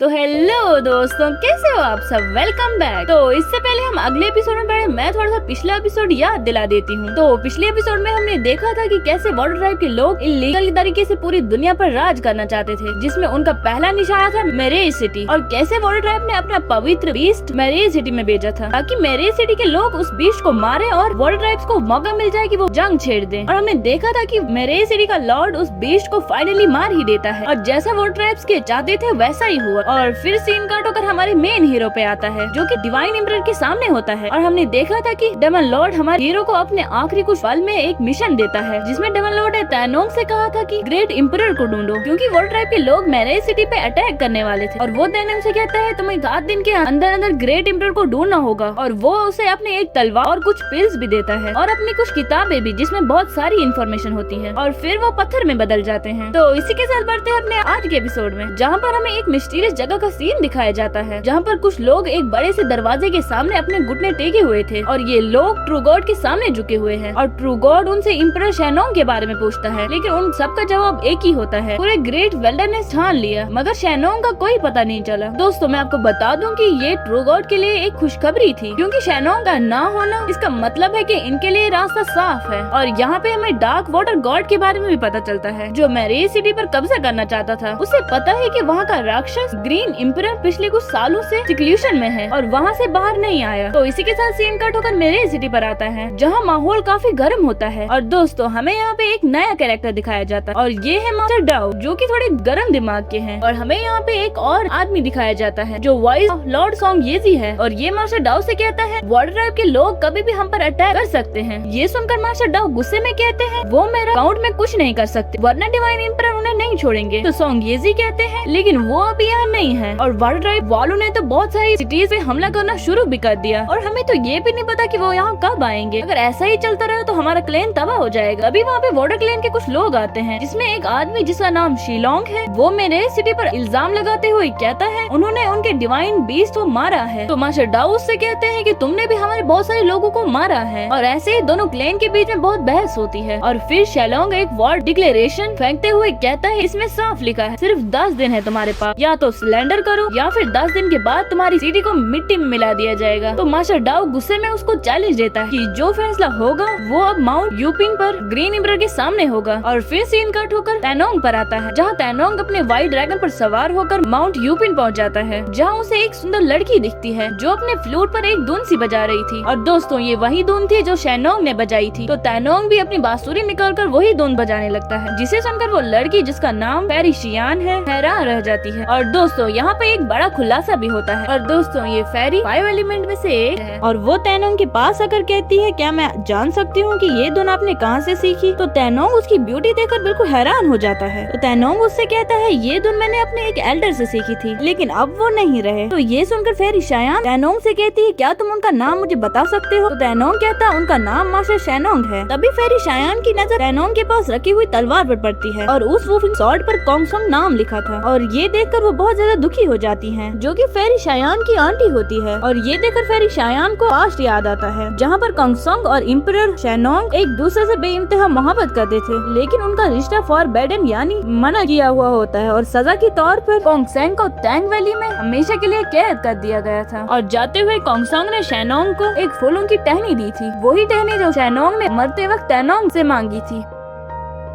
तो हेलो दोस्तों, कैसे हो आप सब। Welcome back. तो इससे पहले हम अगले एपिसोड में बढ़े, मैं थोड़ा सा पिछला एपिसोड याद दिला देती हूँ। तो पिछले एपिसोड में हमने देखा था कि कैसे वाटर ट्राइब के लोग इलीगल तरीके से पूरी दुनिया पर राज करना चाहते थे, जिसमें उनका पहला निशाना था मैरेज सिटी। और कैसे वाटर ट्राइब ने अपना पवित्र बीस्ट मैरेज सिटी में भेजा था ताकि मैरेज सिटी के लोग उस बीस्ट को मारे और वाटर ट्राइब्स को मौका मिल जाए कि वो जंग छेड़ दें। और हमने देखा था कि मैरेज सिटी का लॉर्ड उस बीस्ट को फाइनली मार ही देता है और जैसा वाटर ट्राइब्स के चाहते थे वैसा ही हुआ। और फिर सीन कट होकर हमारे मेन हीरो पे आता है जो कि डिवाइन एम्परर के सामने होता है। और हमने देखा था कि डेमन लॉर्ड हमारे हीरो को अपने आखिरी कुछ पल में एक मिशन देता है, जिसमें डेमन लॉर्ड ने तैनोंग से कहा था कि ग्रेट एम्परर को ढूंढो, क्योंकि वाटर ट्राइब के लोग मैरेज सिटी पे अटैक करने वाले थे। और वो तैनोंग से कहता है तुम्हें 7 दिन के अंदर अंदर ग्रेट एम्परर को ढूंढना होगा। और वो उसे अपने एक तलवार और कुछ पिल्स भी देता है और अपनी कुछ किताबें भी, जिसमें बहुत सारी इन्फॉर्मेशन होती है। और फिर वो पत्थर में बदल जाते हैं। तो इसी के साथ बढ़ते हैं अपने आज के एपिसोड में, जहाँ पर हमें एक मिस्टीरियस जगह का सीन दिखाया जाता है, जहाँ पर कुछ लोग एक बड़े से दरवाजे के सामने अपने घुटने टेके हुए थे। और ये लोग ट्रू गॉड के सामने झुके हुए हैं। और ट्रू गॉड उनसे एम्परर शैनोंग के बारे में पूछता है, लेकिन उन सबका जवाब एक ही होता है, पूरे ग्रेट वेल्डर ने ठान लिया, मगर शैनोंग का कोई पता नहीं चला। दोस्तों मैं आपको बता दूं कि ये ट्रू गॉड के लिए एक खुशखबरी थी, क्योंकि शैनोंग का ना होना इसका मतलब है कि इनके लिए रास्ता साफ है। और यहाँ पे हमें डार्क वाटर गॉड के बारे में भी पता चलता है, जो मैरेज सिटी पर कब्जा करना चाहता था। उसे पता है कि वहाँ का राक्षस ग्रीन एम्परर पिछले कुछ सालों से सिक्ल्यूशन में है और वहाँ से बाहर नहीं आया। तो इसी के साथ सीन कट होकर मैरेज सिटी पर आता है, जहाँ माहौल काफी गर्म होता है। और दोस्तों हमें यहाँ पे एक नया कैरेक्टर दिखाया जाता है और ये है मास्टर डाउ, जो कि थोड़े गर्म दिमाग के हैं। और हमें यहाँ पे एक और आदमी दिखाया जाता है जो वॉइस लॉर्ड सॉन्ग येजी है। और ये मास्टर डाउ से कहता है वाटर ट्राइब के लोग कभी भी हम पर अटैक कर सकते हैं। ये सुनकर मास्टर डाउ गुस्से में कहते हैं वो मेरा अकाउंट में कुछ नहीं कर सकते, वरना डिवाइन एम्परर उन्हें नहीं छोड़ेंगे। तो सॉन्ग येजी कहते हैं लेकिन वो अभी यहाँ नहीं है। और वाटर ट्राइब वालों ने तो बहुत सारी सिटीज पे हमला करना शुरू भी कर दिया और हमें तो ये भी नहीं पता कि वो यहाँ कब आएंगे। अगर ऐसा ही चलता रहा तो हमारा क्लैन तबाह हो जाएगा। अभी वहाँ पे वाटर क्लैन के कुछ लोग आते हैं, जिसमें एक आदमी जिसका नाम शिलोंग है, वो मेरे सिटी पर इल्जाम लगाते हुए कहता है उन्होंने उनके डिवाइन बीस्ट को मारा है। तो मास्टर डाउ से कहते हैं कि तुमने भी हमारे बहुत सारे लोगों को मारा है। और ऐसे ही दोनों क्लैन के बीच में बहुत बहस होती है। और फिर शिलोंग एक वॉर डिक्लेरेशन फेंकते हुए कहता है इसमें साफ लिखा है सिर्फ 10 दिन है तुम्हारे पास, या तो सिलेंडर करो या फिर 10 दिन के बाद तुम्हारी सिटी को मिट्टी में मिला दिया जाएगा। तो मास्टर डाउ गुस्से में उसको चैलेंज देता है कि जो फैसला होगा वो अब माउंट यूपिंग पर ग्रीन एम्परर के सामने होगा। और फिर सीन कट होकर तैनोंग पर आता है, जहाँ तैनोंग अपने व्हाइट ड्रैगन पर सवार होकर माउंट यूपिंग पहुँच जाता है, जहाँ उसे एक सुंदर लड़की दिखती है जो अपने फ्लूट पर एक धुन सी बजा रही थी। और दोस्तों ये वही धुन थी जो शैनोंग ने बजाई थी। तो तैनोंग भी अपनी बांसुरी निकालकर वही धुन बजाने लगता है, जिसे सुनकर वो लड़की, जिसका नाम फेरी शियान है, हैरान रह जाती है। और दोस्तों यहाँ पे एक बड़ा खुलासा भी होता है। और दोस्तों ये फेरी 5 एलिमेंट में से एक है। और वो तैनोंग के पास आकर कहती है क्या मैं जान सकती हूँ कि ये धुन आपने कहाँ से सीखी। तो तैनोंग उसकी ब्यूटी देखकर बिल्कुल हैरान हो जाता है। तो तैनोंग उससे कहता है ये धुन मैंने अपने एक एल्डर से सीखी थी, लेकिन अब वो नहीं रहे। तो ये सुनकर फेरी शायान तैनोंग से कहती है क्या तुम उनका नाम मुझे बता सकते हो। तो तैनोंग कहता है उनका नाम मास्टर शैनोंग है। तभी फेरी शायान की नजर तैनोंग के पास रखी हुई तलवार पर पड़ती है और उस वुफिंग सॉर्ड पर कोंगसोंग नाम लिखा था। और ये देखकर वो बहुत ज्यादा दुखी हो जाती है, जो कि फेरी शायान की आंटी होती है। और ये देखकर फेरी शायान को पास्ट याद आता है, जहाँ पर कोंगसोंग और एम्परर शैनोंग एक दूसरे से बेइंतहा मोहब्बत करते थे, लेकिन उनका रिश्ता फॉरबिडन यानी मना किया हुआ होता है। और सजा के तौर पर कोंगसेंग को टैंग वैली में हमेशा के लिए कैद कर दिया गया था। और जाते हुए कोंगसोंग ने शैनोंग को एक फूलों की टहनी दी थी, वही टहनी जो शैनोंग ने मरते वक्त तैनोंग से मांगी थी।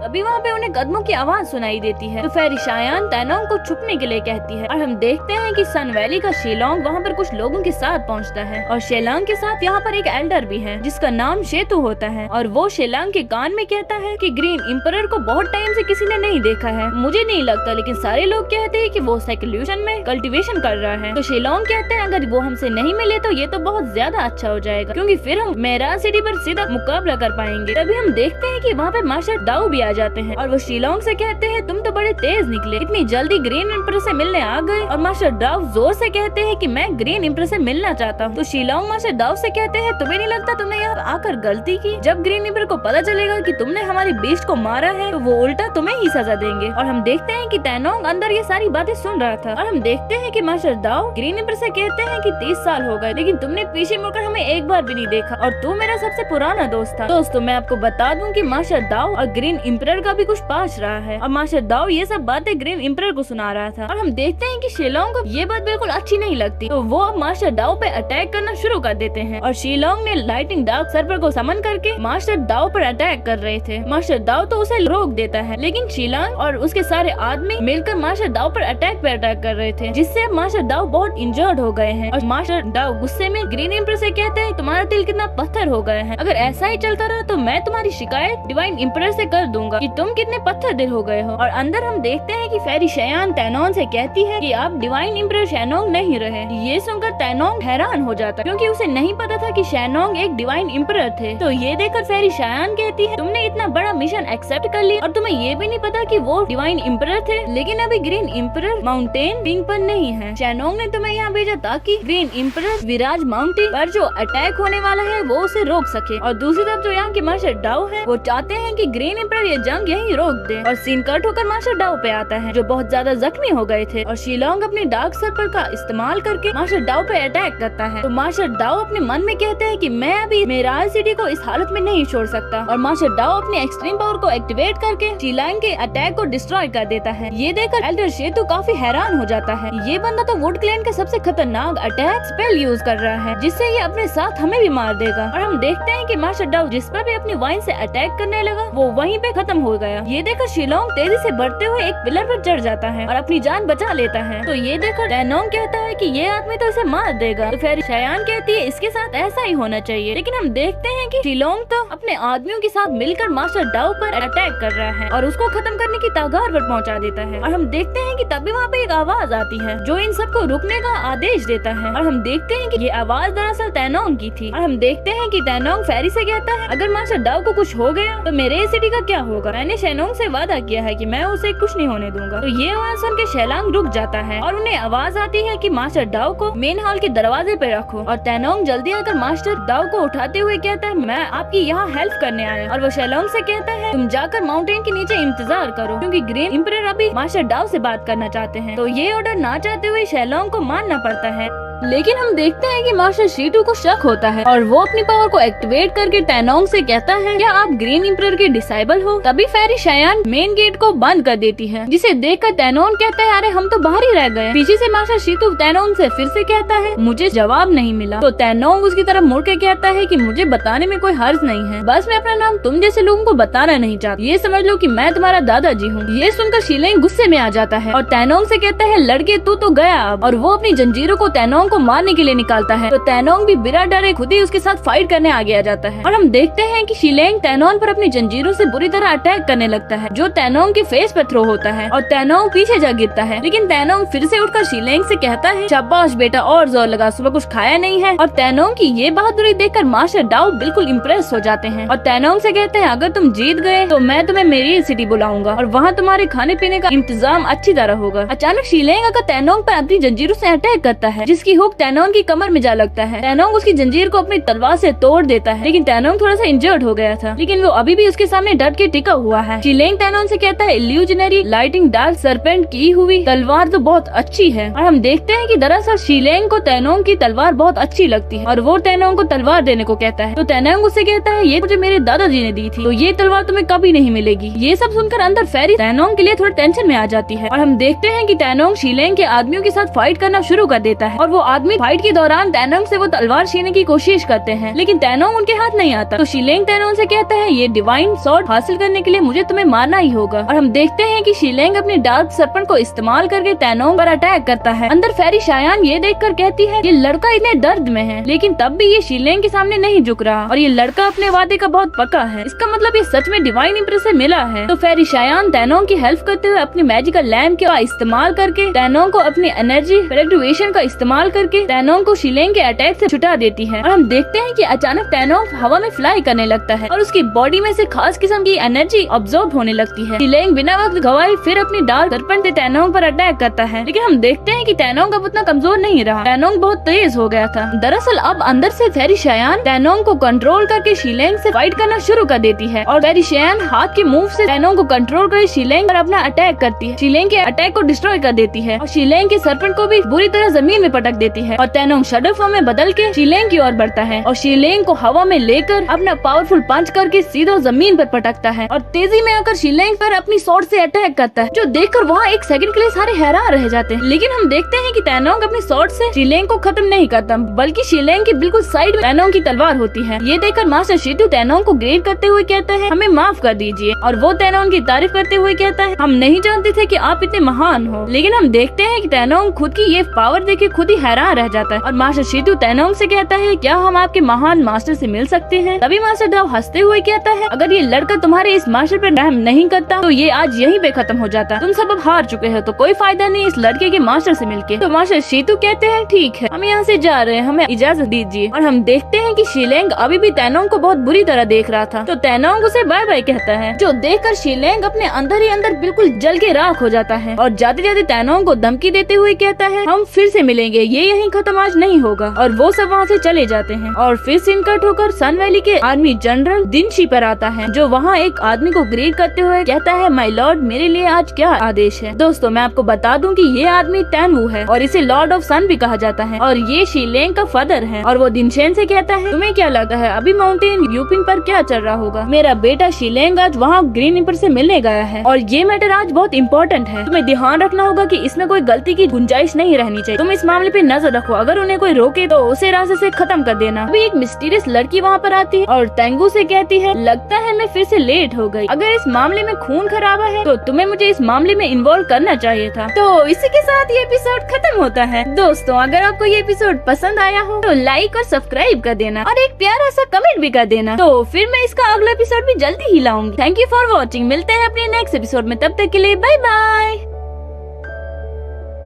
अभी वहाँ पे उन्हें कदमों की आवाज सुनाई देती है। तो फेरी शायान तैनोंग को छुपने के लिए कहती है। और हम देखते हैं कि सन वैली का शिलोंग वहाँ पर कुछ लोगों के साथ पहुँचता है। और शिलोंग के साथ यहाँ पर एक एल्डर भी है, जिसका नाम शेतु होता है। और वो शिलोंग के कान में कहता है कि ग्रीन एम्परर को बहुत टाइम से किसी ने नहीं देखा है, मुझे नहीं लगता, लेकिन सारे लोग कहते हैं कि वो सिक्ल्यूशन में कल्टीवेशन कर रहा है। तो शिलोंग कहते हैं अगर वो हमसे नहीं मिले तो ये तो बहुत ज्यादा अच्छा हो जाएगा, क्योंकि फिर हम मैराज सिटी पर सीधा मुकाबला कर पाएंगे। तभी हम देखते हैं कि वहाँ पे मास्टर डाउ भी आ जाते हैं और वो शिलोंग से कहते हैं तुम तो बड़े तेज निकले, इतनी जल्दी ग्रीन एम्परर से मिलने आ गए। और मास्टर डाउ जोर से कहते हैं कि मैं ग्रीन एम्परर से मिलना चाहता हूँ। तो शिलोंग मास्टर डाउ से कहते हैं तुम्हें नहीं लगता तुमने यहाँ आकर गलती की, जब ग्रीन एम्परर को पता चलेगा कि तुमने हमारी बीस्ट को मारा है तो वो उल्टा तुम्हें ही सजा देंगे। और हम देखते हैं कि तैनोंग अंदर ये सारी बातें सुन रहा था। और हम देखते हैं कि मास्टर डाउ ग्रीन एम्परर से कहते हैं कि 30 साल हो गए, लेकिन तुमने पीछे मुड़कर हमें एक बार भी नहीं देखा और तू मेरा सबसे पुराना दोस्त था। दोस्तों मैं आपको बता दूं कि मास्टर डाउ और ग्रीन एम्परर एम्परर का भी कुछ पास रहा है। और मास्टर दाओ ये सब बातें ग्रीन एम्परर को सुना रहा था। और हम देखते हैं कि शिलोंग को ये बात बिल्कुल अच्छी नहीं लगती, तो वो अब मास्टर दाओ पे अटैक करना शुरू कर देते हैं। और शिलोंग ने लाइटिंग डार्क सर्पर को समन करके मास्टर दाओ पर अटैक कर रहे थे। मास्टर दाओ तो उसे रोक देता है, लेकिन शिलोंग और उसके सारे आदमी मिलकर मास्टर दाओ पर अटैक कर रहे थे, जिससे मास्टर दाओ बहुत इंजर्ड हो गए हैं। और मास्टर दाओ गुस्से में ग्रीन एम्परर से कहते हैं तुम्हारा दिल कितना पत्थर हो गया है, अगर ऐसा ही चलता रहा तो मैं तुम्हारी शिकायत डिवाइन एम्परर से कर दूंगा कि तुम कितने पत्थर दिल हो गए हो। और अंदर हम देखते हैं कि फेरी शयान तैनोंग से कहती है कि आप डिवाइन एम्परर शैनोंग नहीं रहे। ये सुनकर तैनोंग हैरान हो जाता है, क्योंकि उसे नहीं पता था कि शैनोंग एक डिवाइन एम्परर थे। तो ये देखकर फेरी शयान कहती है तुमने इतना बड़ा मिशन एक्सेप्ट कर लिया और तुम्हें ये भी नहीं पता कि वो डिवाइन एम्परर थे, लेकिन अभी ग्रीन एम्परर माउंटेन विंग पर नहीं है। शैनोंग ने तुम्हें यहाँ भेजा ताकि ग्रीन एम्परर विराज माउंटेन पर जो अटैक होने वाला है वो उसे रोक सके। और दूसरी तरफ जो यहाँ के मास्टर दाओ है वो चाहते हैं कि ग्रीन एम्परर ये जंग यहीं रोक दे। और सीन कट होकर मास्टर दाओ पे आता है, जो बहुत ज्यादा जख्मी हो गए थे। और शिलोंग अपने डार्क सर्पर का इस्तेमाल करके मास्टर दाओ पे अटैक करता है। तो मास्टर दाओ अपने मन में कहते हैं कि मैं अभी मेराज सिटी को इस हालत में नहीं छोड़ सकता। और मास्टर दाओ अपने एक्सट्रीम पावर को एक्टिवेट करके शिलोंग के अटैक को डिस्ट्रॉय कर देता है। ये देखकर एल्डर शेतु काफी हैरान हो जाता है, ये बंदा तो वुड क्लैन का सबसे खतरनाक अटैक स्पेल यूज कर रहा है, जिससे ये अपने साथ हमें भी मार देगा। और हम देखते हैं कि मास्टर दाओ जिस पर भी अपनी वाइन से अटैक करने लगा वो वहीं पे खत्म हो गया। ये देखकर शिलोंग तेजी से बढ़ते हुए एक पिलर पर चढ़ जाता है और अपनी जान बचा लेता है। तो ये देखकर तैनोंग कहता है कि ये आदमी तो इसे मार देगा। तो फिर शयान कहती है इसके साथ ऐसा ही होना चाहिए। लेकिन हम देखते हैं कि शिलोंग तो अपने आदमियों के साथ मिलकर मास्टर दाओ पर अटैक कर रहा है और उसको खत्म करने की तागार पर पहुंचा देता है। और हम देखते हैं कि तभी वहाँ पे एक आवाज आती है जो इन सबको रुकने का आदेश देता है। और हम देखते हैं कि ये आवाज दरअसल तैनोंग की थी। और हम देखते हैं कि तैनोंग फेरी से कहता है अगर मास्टर दाओ को कुछ हो गया तो मेरे सिटी का क्या होगा। मैंने शैनोंग से वादा किया है कि मैं उसे कुछ नहीं होने दूंगा। तो ये आवाज सुन के शैलांग रुक जाता है और उन्हें आवाज आती है कि मास्टर दाओ को मेन हॉल के दरवाजे पे रखो। और तैनोंग जल्दी आकर मास्टर दाओ को उठाते हुए कहता है मैं आपकी यहाँ हेल्प करने आया। और वो शैलोंग से कहता है तुम जाकर माउंटेन के नीचे इंतजार करो, क्योंकि ग्रीन एम्परर अभी मास्टर दाओ से बात करना चाहते हैं। तो ये ऑर्डर ना चाहते हुए शैलोंग को मानना पड़ता है। लेकिन हम देखते हैं कि मास्टर शीटू को शक होता है और वो अपनी पावर को एक्टिवेट करके तैनोंग से कहता है क्या आप ग्रीन एम्परर के डिसाइबल हो। तभी फेरी शयान मेन गेट को बंद कर देती है, जिसे देखकर तैनोंग कहता है अरे हम तो बाहर ही रह गए। पीछे से मास्टर शीटू तैनोंग से फिर से कहता है मुझे जवाब नहीं मिला। तो तैनोंग उसकी तरफ मुड़ के कहता है कि मुझे बताने में कोई हर्ज नहीं है, बस मैं अपना नाम तुम जैसे लोगों को बताना नहीं चाहता। ये समझ लो कि मैं तुम्हारा दादाजी हूँ। ये सुनकर शिलेंग गुस्से में आ जाता है और तैनोंग से कहता है लड़के तू तो गया अब। और वो अपनी जंजीरों को तैनोंग को मारने के लिए निकालता है। तो तैनोंग भी बिना डरे खुद ही उसके साथ फाइट करने आगे आ जाता है। और हम देखते हैं कि शिलेंग तैनोंग पर अपनी जंजीरों से बुरी तरह अटैक करने लगता है, जो तैनोंग के फेस पर थ्रो होता है और तैनोंग पीछे जा गिरता है। लेकिन तैनोंग फिर से उठकर शिलेंग से कहता है शाबाश बेटा और जोर लगा, सुबह कुछ खाया नहीं है। और तैनोंग की ये बहादुरी देखकर मास्टर दाओ बिल्कुल इम्प्रेस हो जाते हैं और तैनोंग से कहते हैं अगर तुम जीत गए तो मैं तुम्हें मेरी सिटी बुलाऊंगा और वहाँ तुम्हारे खाने पीने का इंतजाम अच्छी तरह होगा। अचानक शिलेंग आकर तैनोंग पर अपनी जंजीरों से अटैक करता है, जिसकी हुक तैनोंग की कमर में जा लगता है। तैनोंग उसकी जंजीर को अपनी तलवार से तोड़ देता है, लेकिन तैनोंग थोड़ा सा इंजर्ड हो गया था, लेकिन वो अभी भी उसके सामने डट के टिका हुआ है। शिलेंग तैनोंग से कहता है इल्यूजनरी लाइटिंग डार्क सरपेंट की हुई तलवार तो बहुत अच्छी है। और हम देखते हैं कि दरअसल शिलेंग को तैनोंग की तलवार बहुत अच्छी लगती है और वो तैनोंग को तलवार देने को कहता है। तो तैनोंग उससे कहता है ये मुझे मेरे दादाजी ने दी थी, तो ये तलवार तुम्हें कभी नहीं मिलेगी। ये सब सुनकर अंदर फेरी तैनोंग के लिए थोड़ा टेंशन में आ जाती है और हम देखते हैं कि तैनोंग शिलेंग के आदमियों के साथ फाइट करना शुरू कर देता है और वो आदमी फाइट के दौरान तैनोंग से वो तलवार छीनने की कोशिश करते हैं, लेकिन तैनोंग उनके हाथ नहीं आता। तो शिलेंग तैनोंग से कहता है ये डिवाइन सॉर्ड हासिल करने के लिए मुझे तुम्हें मारना ही होगा। और हम देखते हैं कि शिलेंग अपने डार्क सर्पेंट को इस्तेमाल करके तैनोंग पर अटैक करता है। अंदर फेरी शायान ये देखकर कहती है ये लड़का इतने दर्द में है, लेकिन तब भी ये शिलेंग के सामने नहीं झुक रहा और ये लड़का अपने वादे का बहुत पक्का है। इसका मतलब ये सच में डिवाइन एम्प्रेस से मिला है। तो फेरी शायान तैनोंग की हेल्प करते हुए अपनी मैजिकल लैम्प का इस्तेमाल करके तैनोंग को अपनी एनर्जी फ्लक्चुएशन का इस्तेमाल करके तैनोंग को शिलेंग के अटैक से छुटा देती है। और हम देखते हैं कि अचानक तैनोंग हवा में फ्लाई करने लगता है और उसकी बॉडी में से खास किस्म की एनर्जी ऑब्जॉर्ब होने लगती है। शिलेंग बिना वक्त गवाए फिर अपनी डार्क सर्पेंट से तैनोंग पर अटैक करता है, लेकिन हम देखते हैं कि तैनोंग अब उतना कमजोर नहीं रहा। तैनोंग बहुत तेज हो गया था। दरअसल अब अंदर से फेरी शायान तैनोंग को कंट्रोल करके शिलेंग से फाइट करना शुरू कर देती है और फेरी शायान हाथ के मूव से तैनोंग को कंट्रोल कर शिलेंग पर अपना अटैक करती है। शिलेंग के अटैक को डिस्ट्रॉय कर देती है और शिलेंग के सर्पेंट को भी बुरी तरह जमीन में पटक देती है। देती है और तैनोंग शैडो फॉर्म में बदल के शीलेंग की ओर बढ़ता है और शीलेंग को हवा में लेकर अपना पावरफुल पंच करके सीधा जमीन पर पटकता है और तेजी में आकर शीलेंग पर अपनी स्वॉर्ड से अटैक करता है, जो देखकर वहाँ एक सेकंड के लिए सारे हैरान रह जाते हैं। लेकिन हम देखते हैं कि तैनोंग अपनी स्वॉर्ड से शीलेंग को खत्म नहीं करता, बल्कि शीलेंग की बिल्कुल साइड में तैनोंग की तलवार होती है। ये देखकर मास्टर शिटू तैनोंग को ग्रेट करते हुए कहता है हमें माफ कर दीजिए, और वो तैनोंग की तारीफ करते हुए कहता है हम नहीं जानते थे कि आप इतने महान हो। लेकिन हम देखते हैं कि तैनोंग खुद की ये पावर देख के खुद ही हैरान रह जाता है और मास्टर शिटू तैनोंग से कहता है क्या हम आपके महान मास्टर से मिल सकते हैं। तभी मास्टर डाओ हंसते हुए कहता है अगर ये लड़का तुम्हारे इस मास्टर पर रहम नहीं करता तो ये आज यहीं पे खत्म हो जाता। तुम सब अब हार चुके हो तो कोई फायदा नहीं इस लड़के के मास्टर से मिलके। तो मास्टर शिटू कहते हैं ठीक है हम यहाँ से जा रहे हैं, हमें इजाजत दीजिए। और हम देखते हैं कि शीलेंग अभी भी तैनोंग को बहुत बुरी तरह देख रहा था, तो तैनोंग उसे बाय बाय कहता है, जो देखकर शीलेंग अपने अंदर ही अंदर बिल्कुल जल के राख हो जाता है और जाते जाते तैनोंग को धमकी देते हुए कहता है हम फिर से मिलेंगे, ये यहीं खत्म आज नहीं होगा। और वो सब वहाँ से चले जाते हैं और फिर सीन कट होकर सन वैली के आर्मी जनरल दिनशी पर आता है, जो वहाँ एक आदमी को ग्रीट करते हुए कहता है माय लॉर्ड मेरे लिए आज क्या आदेश है। दोस्तों मैं आपको बता दूं कि ये आदमी टैनवू है और इसे लॉर्ड ऑफ सन भी कहा जाता है और ये शीलेंग का फादर है। और वो दिनशेन से कहता है तुम्हें क्या लगता है अभी माउंटेन यूपिंग पर क्या चल रहा होगा। मेरा बेटा शीलेंग आज वहाँ ग्रीन रिपर से मिलने गया है और ये मैटर आज बहुत इम्पोर्टेंट है। तुम्हें ध्यान रखना होगा कि इसमें कोई गलती की गुंजाइश नहीं रहनी चाहिए। तुम इस मामले पे नजर रखो, अगर उन्हें कोई रोके तो उसे रास्ते से खत्म कर देना। अभी एक मिस्टीरियस लड़की वहाँ पर आती है और तेंगू से कहती है लगता है मैं फिर से लेट हो गई, अगर इस मामले में खून खराबा है तो तुम्हें मुझे इस मामले में इन्वॉल्व करना चाहिए था। तो इसी के साथ ये एपिसोड खत्म होता है। दोस्तों अगर आपको ये एपिसोड पसंद आया हो तो लाइक और सब्सक्राइब कर देना और एक प्यारा सा कमेंट भी कर देना। तो फिर मैं इसका अगला एपिसोड भी जल्दी ही लाऊंगी। थैंक यू फॉर वॉचिंग, मिलते हैं अपने नेक्स्ट एपिसोड में, तब तक के लिए बाय बाय।